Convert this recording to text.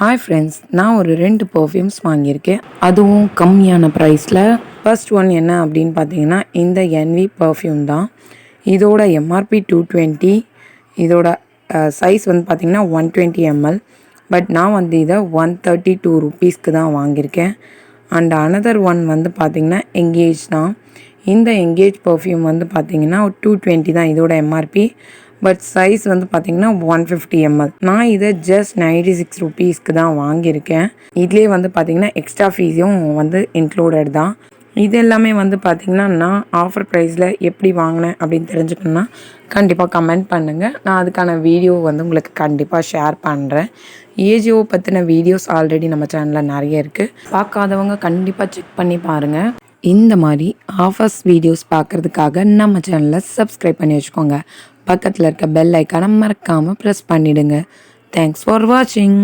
Hi friends, நான் ஒரு 2 perfumes வாங்கியிருக்கேன். அதுவும் கம்மியான ப்ரைஸில். ஃபர்ஸ்ட் ஒன் என்ன அப்படின்னு பார்த்தீங்கன்னா, இந்த என்வி பெர்ஃப்யூம் தான். இதோட எம்ஆர்பி 220. இதோட சைஸ் வந்து பார்த்திங்கன்னா 120 ml. பட் நான் வந்து இதை 132 ருபீஸ்க்கு தான் வாங்கியிருக்கேன். அண்ட் அனதர் ஒன் வந்து பார்த்திங்கன்னா எங்கேஜ் தான். இந்த எங்கேஜ் பெர்ஃப்யூம் வந்து பார்த்திங்கன்னா 220 தான் இதோட எம்ஆர்பி. பட் சைஸ் வந்து பார்த்திங்கன்னா 150 ml. நான் இதை ஜஸ்ட் 96 ருபீஸ்க்கு தான் வாங்கியிருக்கேன். இதுலேயே வந்து பார்த்திங்கன்னா எக்ஸ்ட்ரா ஃபீஸும் வந்து இன்க்ளூடட் தான். இது எல்லாமே வந்து பார்த்திங்கன்னா நான் ஆஃபர் ப்ரைஸில் எப்படி வாங்கினேன் அப்படின்னு தெரிஞ்சுக்கணுன்னா கண்டிப்பாக கமெண்ட் பண்ணுங்கள். நான் அதுக்கான வீடியோ வந்து உங்களுக்கு கண்டிப்பாக ஷேர் பண்ணுறேன். ஏஜிஓ பற்றின வீடியோஸ் ஆல்ரெடி நம்ம சேனலில் நிறைய இருக்குது. பார்க்காதவங்க கண்டிப்பாக செக் பண்ணி பாருங்கள். இந்த மாதிரி ஆஃபர்ஸ் வீடியோஸ் பார்க்குறதுக்காக நம்ம சேனலை சப்ஸ்கிரைப் பண்ணி வச்சுக்கோங்க. பக்கத்தில் இருக்க பெல் ஐக்கானை மறக்காமல் ப்ரெஸ் பண்ணிவிடுங்க. தேங்க்ஸ் ஃபார் வாட்சிங்.